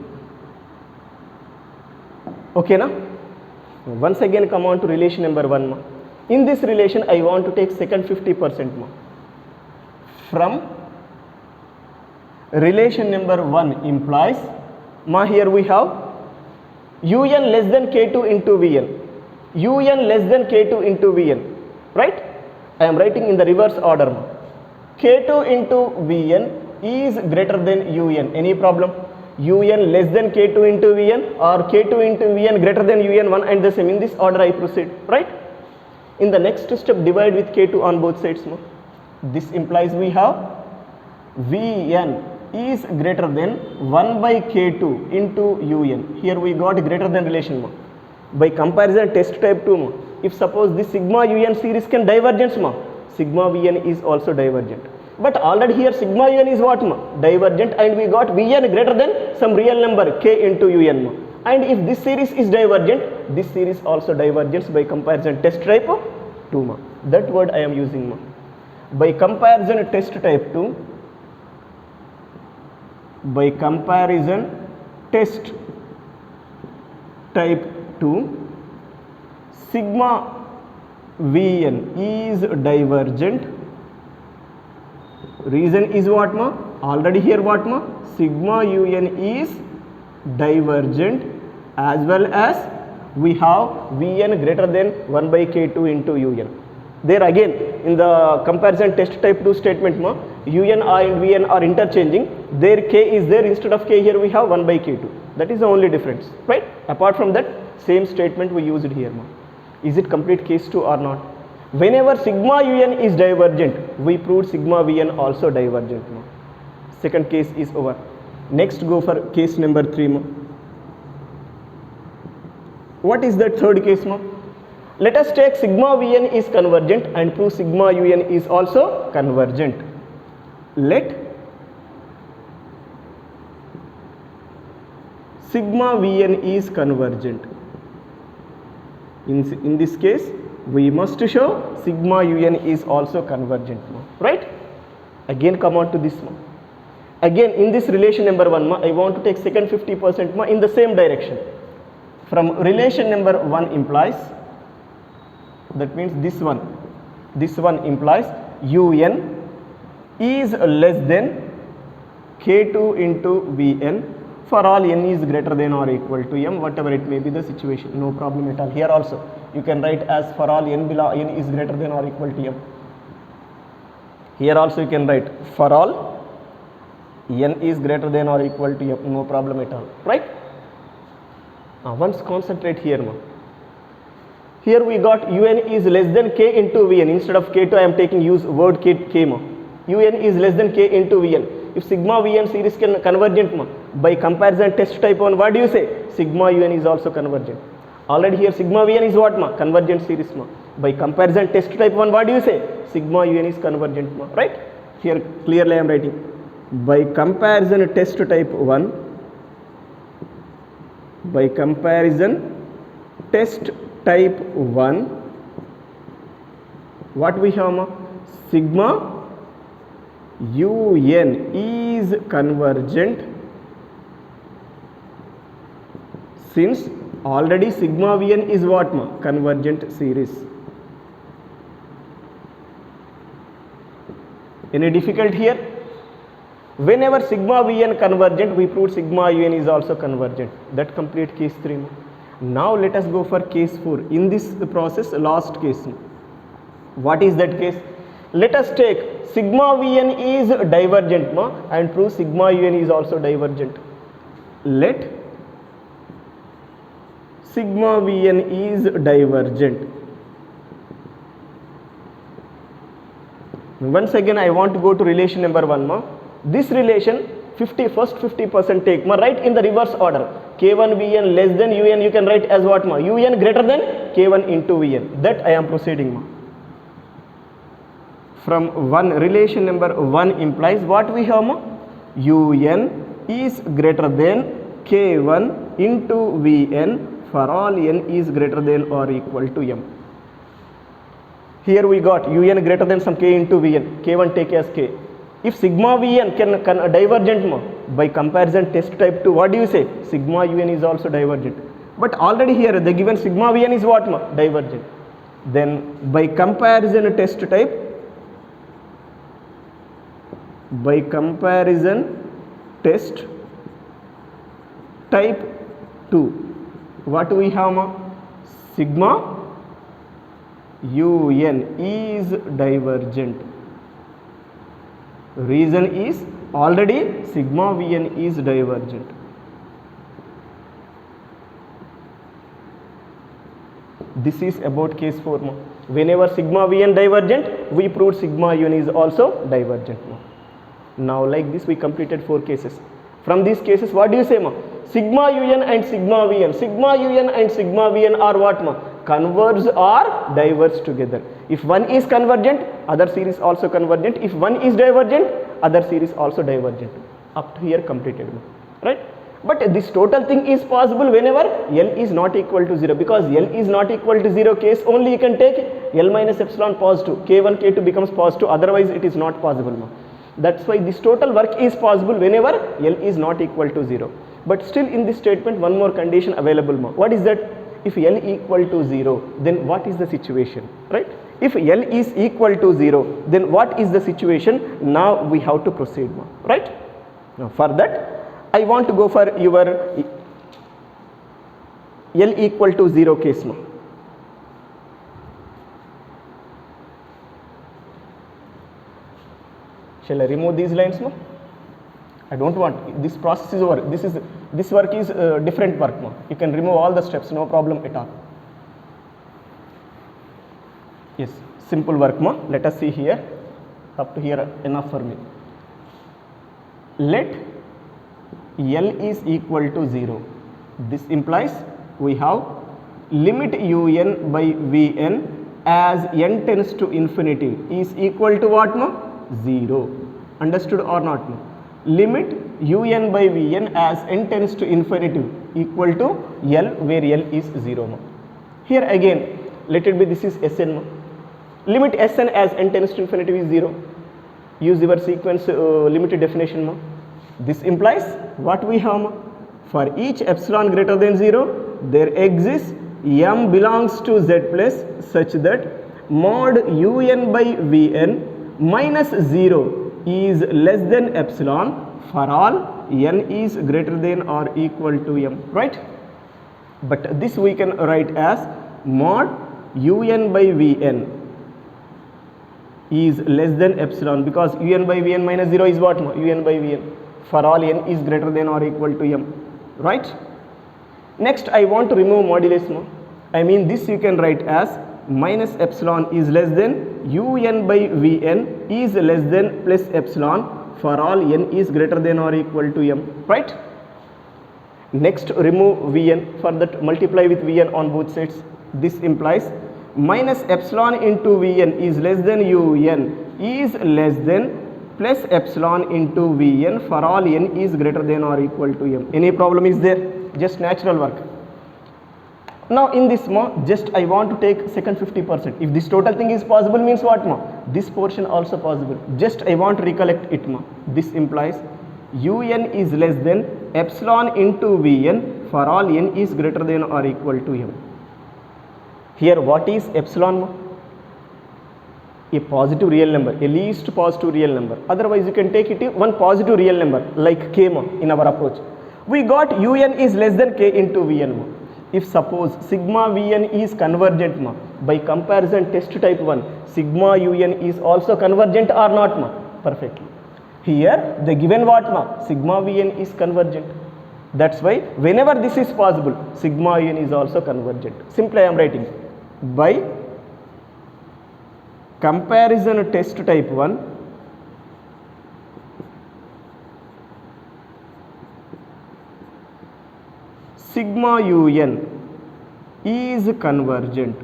Okay na? Once again come on to relation number 1 ma. In this relation I want to take second 50% ma. From relation number 1 implies ma, here we have un less than k2 into vn. un less than k2 into vn, right? I am writing in the reverse order ma. k2 into vn is greater than un. Any problem? un less than k2 into vn or k2 into vn greater than un, one and the same. In this order I proceed, right? In the next step divide with k2 on both sides ma. This implies we have vn is greater than 1 by k2 into un. Here we got greater than relation ma. By comparison test type 2 ma, if suppose this sigma un series can divergence ma, sigma vn is also divergent. But already here sigma un is what ma? Divergent, and we got vn greater than some real number k into un ma. And if this series is divergent, this series also divergence by comparison test type 2 ma. That word I am using ma. By comparison test type 2, by comparison test type 2, sigma vn is divergent. Reason is what ma? Already here what ma? Sigma un is divergent, as well as we have vn greater than 1 by k2 into un. There again in the comparison test type 2 statement ma, un and vn are interchanging. There k is there, instead of k here we have 1 by k2. That is the only difference, right? Apart from that, same statement we used here ma. Is it complete case 2 or not? Whenever sigma un is divergent, we proved sigma vn also divergent ma. Second case is over. Next go for case number 3 ma. What is that third case ma? Let us take sigma vn is convergent and prove sigma un is also convergent. Let sigma vn is convergent. In this case, we must show sigma un is also convergent, right? Again come on to this one. Again in this relation number 1 I want to take second 50% in the same direction. From relation number 1 implies, that means this one implies un is less than k2 into vn for all n is greater than or equal to m, whatever it may be the situation, no problem at all. Here also you can write as for all n is greater than or equal to m. Here also you can write for all n is greater than or equal to m, no problem at all, right? Once concentrate here ma. Here we got un is less than k into vn. Instead of k2 I am taking use word k ma. un is less than k into vn. If sigma vn series can convergent ma, by comparison test type 1, what do you say? Sigma un is also convergent. Already here sigma vn is what ma? Convergent series ma. By comparison test type 1, what do you say? Sigma un is convergent ma, right? Here clearly I am writing. By comparison test type 1, by comparison test type 1, what we have ma? Sigma un is convergent since already sigma vn is what ma? Convergent series. Any difficult here? Whenever sigma vn convergent, we proved sigma un is also convergent. That complete case 3 ma. Now let us go for case 4. In this process, last case. What is that case? Let us take sigma vn is divergent ma, and prove sigma un is also divergent. Let sigma vn is divergent. Once again I want to go to relation number 1 ma. This relation first 50% take ma, write in the reverse order. K1 Vn less than Un, you can write as what ma? Un greater than K1 into Vn. That I am proceeding ma. From 1, relation number 1 implies what we have ma? Un is greater than K1 into Vn for all n is greater than or equal to m. Here we got Un greater than some k into Vn, K1 take as k. If sigma Vn can divergent ma, by comparison test type 2, what do you say? Sigma Un is also divergent. But already here the given sigma Vn is what ma? Divergent. Then by comparison test type, by comparison test type 2, what we have ma? Sigma Un is divergent. Reason is already sigma Vn is divergent. This is about case 4 ma. Whenever sigma Vn divergent, we proved sigma Un is also divergent ma. Now like this we completed 4 cases. From these cases what do you say ma? Sigma Un and sigma Vn. Sigma Un and sigma Vn are what ma? Converge or diverge together. If one is convergent, other series also convergent. If one is divergent, other series also divergent. Up to here completed, right? But this total thing is possible whenever L is not equal to 0, because L is not equal to 0 case only you can take L minus epsilon positive, K1, K2 becomes positive, otherwise it is not possible. That's why this total work is possible whenever L is not equal to 0. But still in this statement one more condition available. What is that? If L equal to 0, then what is the situation, right? If L is equal to 0, then what is the situation? Now we have to proceed, right? Now for that, I want to go for your L equal to 0 case. Shall I remove these lines? I don't want. This process is over. This work is different work. You can remove all the steps, no problem at all. Yes, simple work. Let us see here. Up to here enough for me. Let L is equal to 0. This implies we have limit Un by Vn as n tends to infinity is equal to what? 0. Understood or not? Limit Un by Vn as n tends to infinity equal to L, where L is 0. Here again, let it be this is Sn. Limit Sn as n tends to infinity is 0. Use your sequence limited definition. This implies what we have? For each epsilon greater than 0, there exists m belongs to z plus such that mod Un by Vn minus 0 is less than epsilon for all n is greater than or equal to m, right? But this we can write as mod Un by Vn is less than epsilon, because Un by Vn minus 0 is what? Un by Vn for all n is greater than or equal to m, right? Next I want to remove modulus. I mean this you can write as minus epsilon is less than Un by Vn is less than plus epsilon for all n is greater than or equal to m, right? Next, remove Vn, for that multiply with Vn on both sides. This implies minus epsilon into Vn is less than Un is less than plus epsilon into Vn for all n is greater than or equal to m. Any problem is there? Just natural work. Now in this just I want to take second 50%. If this total thing is possible means what this portion also possible. Just I want to recollect it This implies Un is less than epsilon into Vn for all n is greater than or equal to m. Here what is epsilon? A positive real number, a least positive real number. Otherwise you can take it one positive real number like k in our approach. We got Un is less than k into Vn. If suppose sigma Vn is convergent by comparison test type 1, sigma Un is also convergent or not perfectly. Here the given what sigma Vn is convergent. That's why whenever this is possible, sigma Un is also convergent. Simply I am writing by comparison test type 1, sigma Un is convergent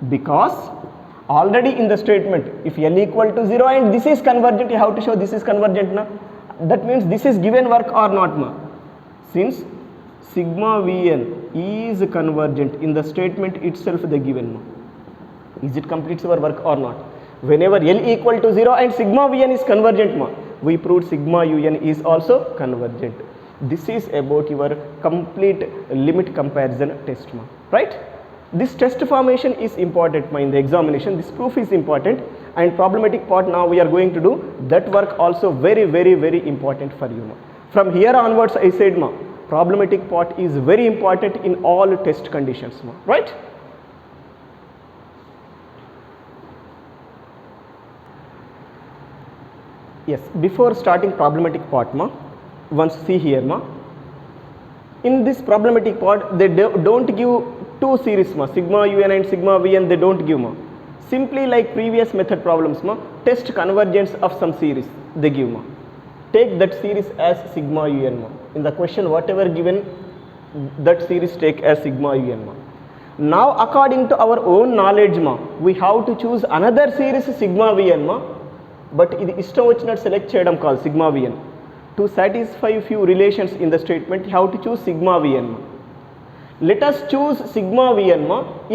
because already in the statement if n equal to 0 and this is convergent, you have to show this is convergent that means this is given work or not since sigma Vn is convergent in the statement itself the given is it completes our work or not? Whenever L equal to 0 and sigma Vn is convergent we proved sigma Un is also convergent. This is about your complete limit comparison test right? This test formation is important in the examination. This proof is important and problematic part now we are going to do that work also very important for you. From here onwards I said problematic part is very important in all test conditions right? Yes, before starting problematic part once see here in this problematic part they don't give two series sigma Un and sigma Vn they don't give simply like previous method problems test convergence of some series they give take that series as sigma Un in the question whatever given that series take as sigma Un now according to our own knowledge we have to choose another series sigma Vn but ఇది ఇష్టం వచ్చినట్టు select చేయడం కాదు sigma Vn. To satisfy few relations in the statement, you have to choose sigma Vn. Let us choose sigma Vn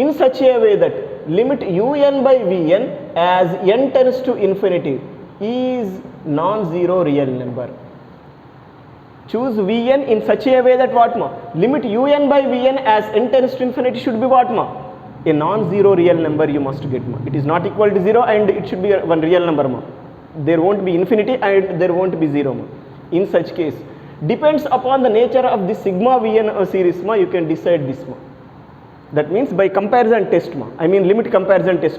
in such a way that limit Un by Vn as n tends to infinity is non-zero real number. Choose Vn in such a way that what limit Un by Vn as n tends to infinity should be what a non-zero real number you must get It is not equal to 0 and it should be one real number There won't be infinity and there won't be 0 In such case, depends upon the nature of the sigma Vn series you can decide this That means by comparison test I mean limit comparison test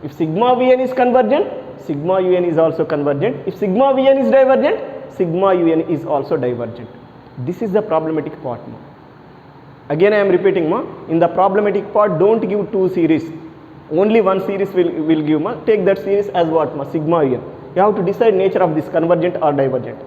If sigma Vn is convergent, sigma Un is also convergent. If sigma Vn is divergent, sigma Un is also divergent. This is the problematic part Again I am repeating in the problematic part don't give two series, only one series will give take that series as what sigma Un. You have to decide nature of this convergent or divergent.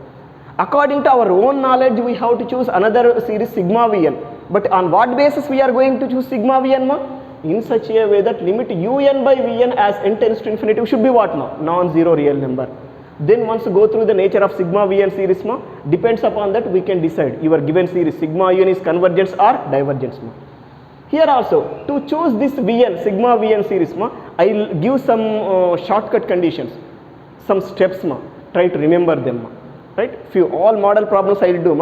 According to our own knowledge we have to choose another series sigma Vn, but on what basis we are going to choose sigma Vn in such a way that limit Un by Vn as n tends to infinity should be what non-zero real number. Then once go through the nature of sigma Vn series depends upon that we can decide your given series sigma Un is convergence or divergence Here also to choose this Vn sigma Vn series I will give some shortcut conditions, some steps try to remember them right? Few all model problems I will do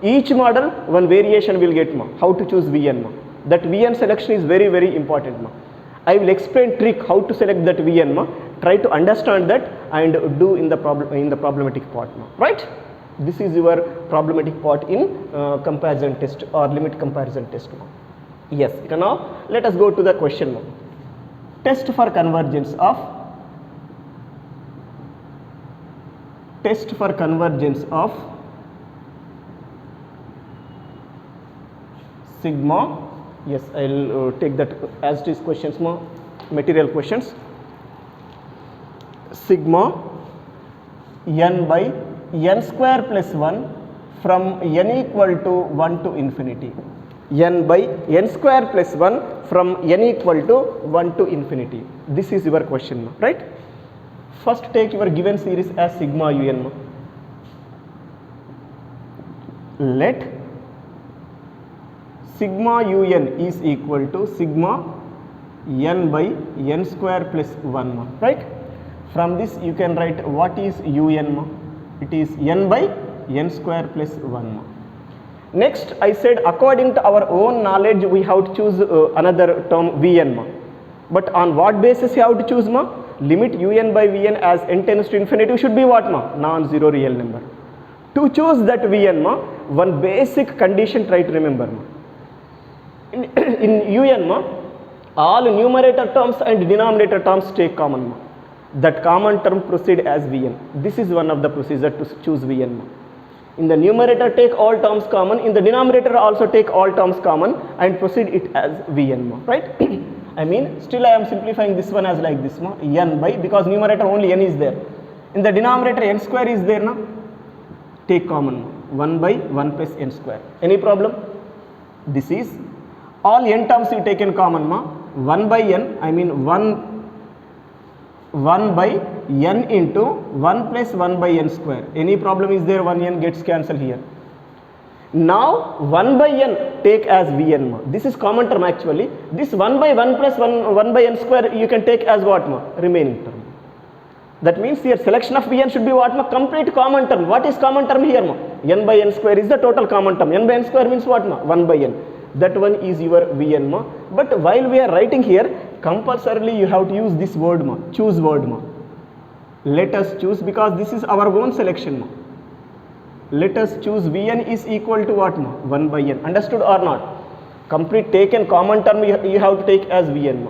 each model one variation will get how to choose Vn that Vn selection is very important I will explain trick how to select that Vn try to understand that and do in the problematic part right? This is your problematic part in comparison test or limit comparison test Yes, now let us go to the question test for convergence of sigma. Yes, I will take that as it is questions material questions. Sigma n by n square plus 1 from n equal to 1 to infinity. N by n square plus 1 from n equal to 1 to infinity. This is your question, right? First take your given series as sigma un. Let sigma un is equal to sigma n by n square plus 1, right? From this you can write what is un. It is n by n square plus 1. Next I said according to our own knowledge we have to choose another term vn. But on what basis you have to choose? Limit un by vn as n tends to infinity should be what? Non-zero real number. To choose that vn, one basic condition try to remember. In un, all numerator terms and denominator terms take common. That common term proceed as vn. This is one of the procedure to choose vn. In the numerator take all terms common, in the denominator also take all terms common and proceed it as vn, right? I mean still I am simplifying this one as like this, n by, because numerator only n is there. In the denominator n square is there, take common 1 by 1 plus n square. Any problem? This is all n terms you take in common, 1 by n, I mean 1 by n into 1 plus 1 by n square. Any problem is there? 1 n gets cancelled here. Now 1 by n take as vn. This is common term actually. This 1 by 1 plus 1 by n square you can take as what? Remaining term. That means here selection of vn should be what? Complete common term. What is common term here? N by n square is the total common term. N by n square means what? 1 by n. That one is your vn. But while we are writing here, compulsorily you have to use this word, choose word. Let us choose, because this is our own selection. Let us choose vn is equal to what? 1 by n. Understood or not? Complete taken common term you have to take as vn.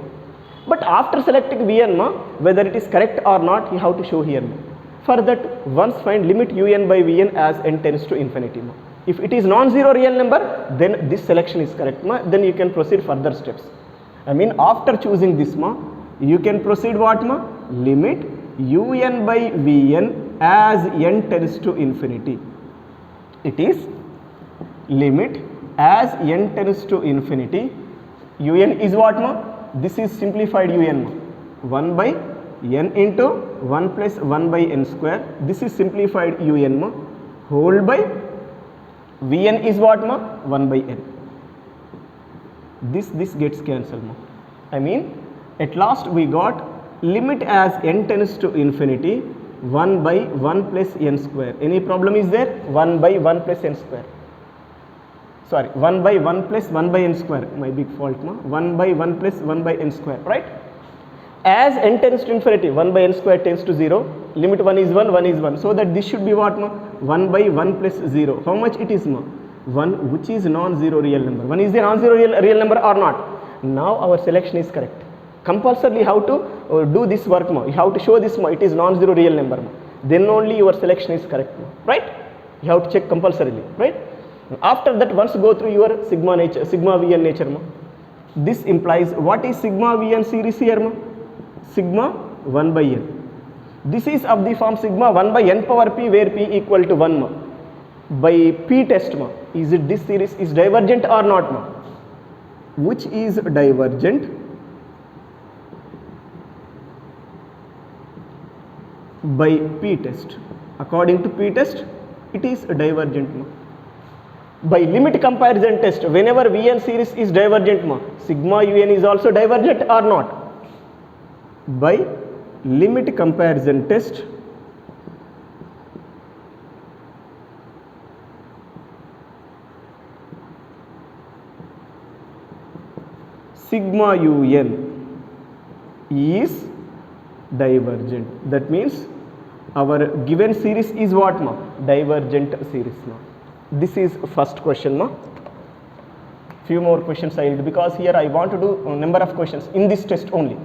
But after selecting vn, whether it is correct or not, you have to show here. For that, once find limit un by vn as n tends to infinity. If it is non-zero real number, then this selection is correct. Then you can proceed further steps. I mean after choosing this, you can proceed what? Limit un by vn as n tends to infinity. It is limit as n tends to infinity. Un is what? This is simplified un. 1 by n into 1 plus 1 by n square. This is simplified un whole by vn is what? 1 by n. This gets cancelled. I mean at last we got limit as n tends to infinity 1 by 1 plus n square. Any problem is there? 1 by 1 plus n square. Sorry, 1 by 1 plus 1 by n square. My big fault. 1 by 1 plus 1 by n square, right? As n tends to infinity, 1 by n square tends to 0. Limit 1 is 1, 1 is 1. So that this should be what? 1 by 1 plus 0. How much it is? 1, which is non-zero real number. 1 is the non-zero real number or not? Now our selection is correct. Compulsorily how to do this work? You have to show this, it is non-zero real number. Then only your selection is correct, right? You have to check compulsorily, right? After that, once go through your sigma vn nature. This implies what is sigma vn series here? Sigma 1 by n. This is of the form sigma 1 by n power p, where p equal to 1 by p test. Is it this series is divergent or not? Which is divergent? By p test. According to p test, it is divergent. By limit comparison test, whenever vn series is divergent, sigma un is also divergent or not? By limit comparison test, sigma un is divergent. That means our given series is what? Divergent series. This is first question. Few more questions I will do, because here I want to do a number of questions in this test only.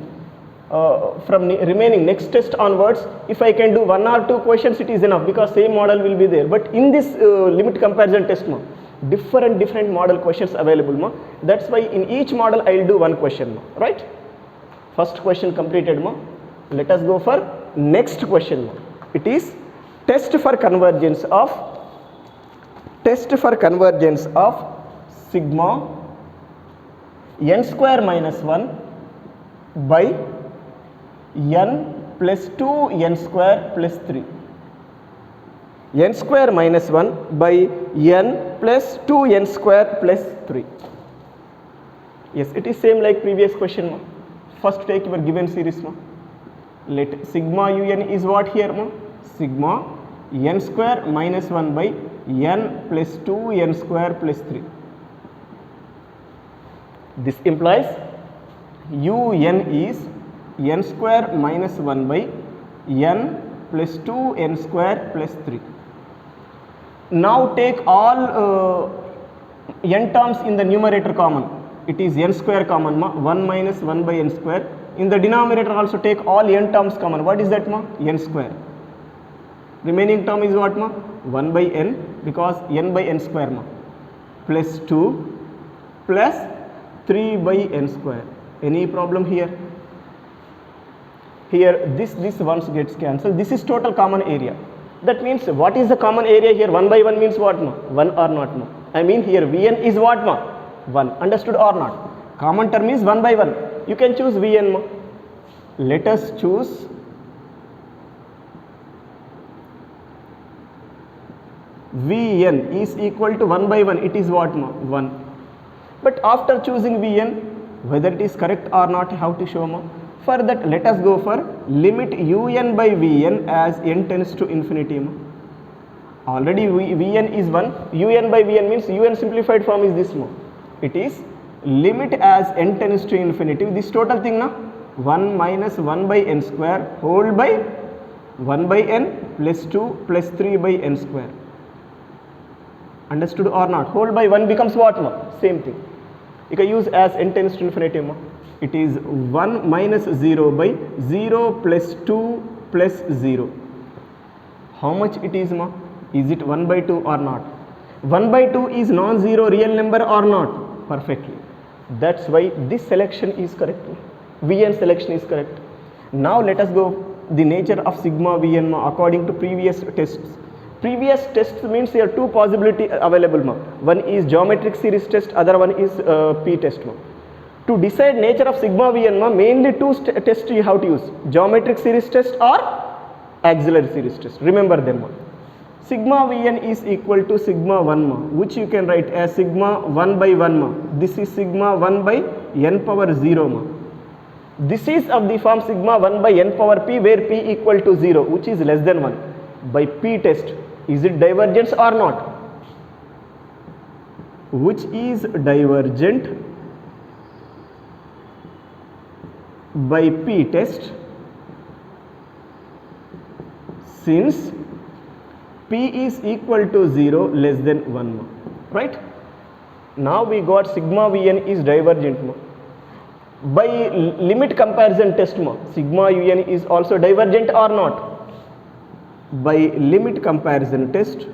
From remaining next test onwards, if I can do 1 or 2 questions, it is enough, because same model will be there. But in this limit comparison test, different model questions available. That's why in each model I will do 1 question, right? First question completed. Let us go for next question. It is test for convergence of Test for convergence of sigma n square minus 1 by n plus 2 n square plus 3. N square minus 1 by n plus 2 n square plus 3. Yes, it is same like previous question. Ma. First take your given series. Ma. Let sigma un is what here? Ma? Sigma n square minus 1 by n plus 2 n square plus 3. This implies un is n square minus 1 by n plus 2 n square plus 3. Now take all n terms in the numerator common. It is n square common, ma. 1 minus 1 by n square. In the denominator also take all n terms common. What is that, ma? N square. Remaining term is what, ma? 1 by n, because n by n square, ma. Plus 2 plus 3 by n square. Any problem here? Here this once gets cancelled. This is total common area. That means what is the common area here? 1 by 1 means what, ma? 1 or not, ma? I mean here Vn is what, ma? 1. Understood or not? Common term is 1 by 1. You can choose Vn, ma. Let us choose Vn is equal to 1 by 1. It is what, ma? 1. But after choosing Vn, whether it is correct or not, how to show, ma? For that, let us go for limit un by Vn as n tends to infinity. Ma. Already Vn is 1. Un by Vn means un simplified form is this, ma. It is limit as n tends to infinity. This total thing, na? 1 minus 1 by n square whole by 1 by n plus 2 plus 3 by n square. Understood or not? Whole by 1 becomes what, ma? Same thing. You can use as n tends to infinity, ma. It is 1 minus 0 by 0 plus 2 plus 0. How much it is, ma? Is it 1 by 2 or not? 1 by 2 is non-zero real number or not? Perfectly. That's why this selection is correct. Vn selection is correct. Now let us go the nature of sigma Vn, ma, according to previous tests. Previous tests means there are two possibility available, ma. One is geometric series test, other one is P test, ma. To decide nature of sigma Vn, ma, mainly two tests you have to use: geometric series test or auxiliary series test. Remember them, ma. Sigma Vn is equal to sigma 1, ma, which you can write as sigma 1 by 1, ma. This is sigma 1 by n power 0, ma. This is of the form sigma 1 by n power p, where p equal to 0, which is less than 1. By P test, is it divergence or not? Which is divergent by P test, since P is equal to 0 less than 1, ma. Right? Now we got sigma Vn is divergent, ma. By limit comparison test, ma, sigma un is also divergent or not? By limit comparison test,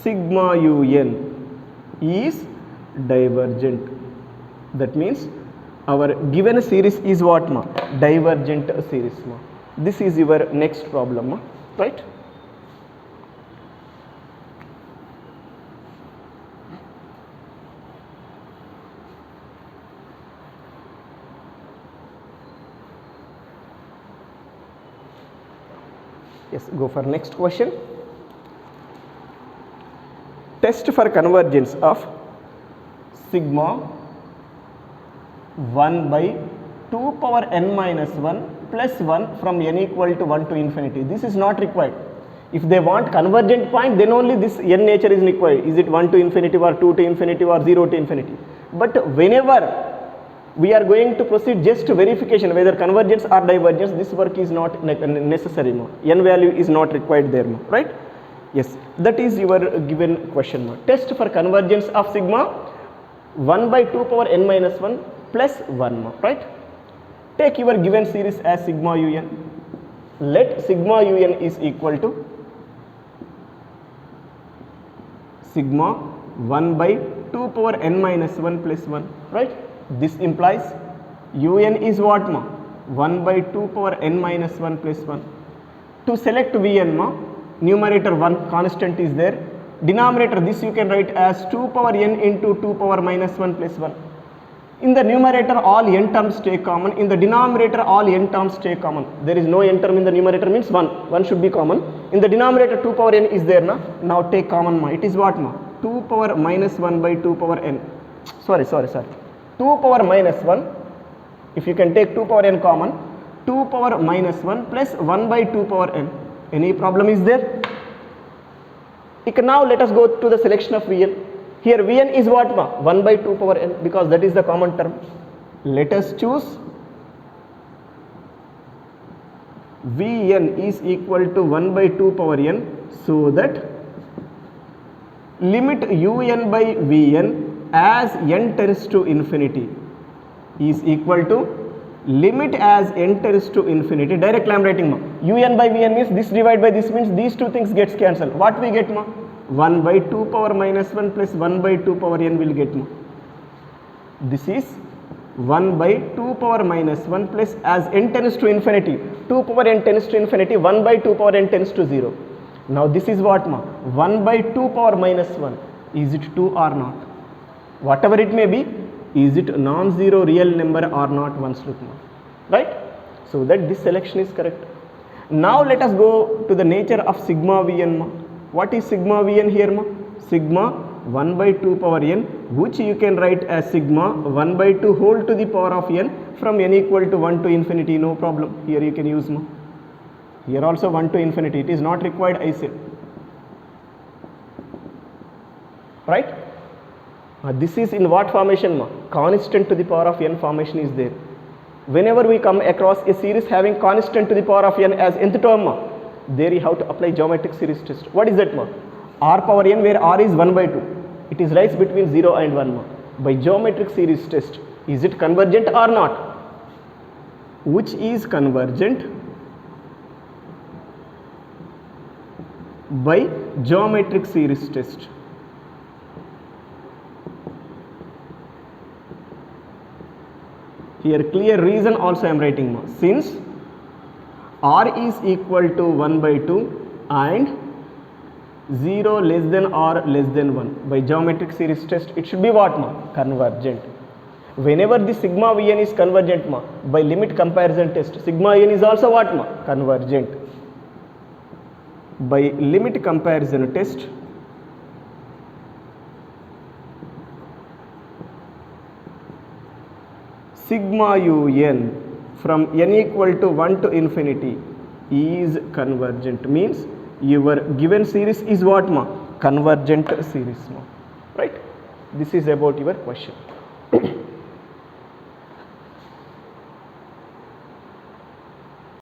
sigma un is divergent. That means our given series is what, ma? Divergent series, ma. This is your next problem, ma. Right? Yes, go for next question. Test for convergence of sigma 1 by 2 power n minus 1 plus 1 from n equal to 1 to infinity. This is not required. If they want convergent point, then only this n nature is required. Is it 1 to infinity or 2 to infinity or 0 to infinity? But whenever we are going to proceed just to verification whether convergence or divergence, this work is not necessary, ma. N value is not required there, ma. Right? Yes, that is your given question, ma. Test for convergence of sigma 1 by 2 power n minus 1 plus 1, ma. Right? Take your given series as sigma un. Let sigma un is equal to sigma 1 by 2 power n minus 1 plus 1. Right? This implies un is what, ma? 1 by 2 power n minus 1 plus 1. To select Vn, ma, numerator 1 constant is there. Denominator, this you can write as 2 power n into 2 power minus 1 plus 1. In the numerator, all n terms take common. In the denominator, all n terms take common. There is no n term in the numerator, means 1. 1 should be common. In the denominator, 2 power n is there, na? Now take common, ma. It is what, ma? 2 power minus 1 by 2 power n. Sorry. 2 power minus 1. If you can take 2 power n common, 2 power minus 1 plus 1 by 2 power n. Any problem is there? Now let us go to the selection of Vn. Here Vn is what, ma? 1 by 2 power n, because that is the common term. Let us choose Vn is equal to 1 by 2 power n, so that limit un by Vn as n tends to infinity is equal to limit as n tends to infinity. Directly I am writing, ma. Un by Vn means this divided by this, means these two things gets cancelled. What we get, ma? 1 by 2 power minus 1 plus 1 by 2 power n will get, ma. This is 1 by 2 power minus 1 plus, as n tends to infinity, 2 power n tends to infinity, 1 by 2 power n tends to 0. Now this is what, ma? 1 by 2 power minus 1. Is it 2 or not? Whatever it may be, is it non-zero real number or not? Once look, ma. Right? So that this selection is correct. Now let us go to the nature of sigma Vn, ma. What is sigma Vn here, ma? Sigma 1 by 2 power n, which you can write as sigma 1 by 2 whole to the power of n from n equal to 1 to infinity, no problem. Here you can use, ma. Here also 1 to infinity, it is not required, I say. Right? This is in what formation, ma? Constant to the power of n formation is there. Whenever we come across a series having constant to the power of n as nth term, ma, there you have to apply geometric series test. What is that, ma? R power n, where r is 1 by 2. It is lies between 0 and 1, ma. By geometric series test, is it convergent or not? Which is convergent by geometric series test. Here clear reason also I am writing, ma. Since r is equal to 1 by 2 and 0 less than or less than 1, by geometric series test it should be what, ma? Convergent. Whenever the sigma Vn is convergent, ma, by limit comparison test, sigma n is also what, ma? Convergent. By limit comparison test, sigma un from n equal to 1 to infinity is convergent, means your given series is what, ma? Convergent series, ma. Right? This is about your question.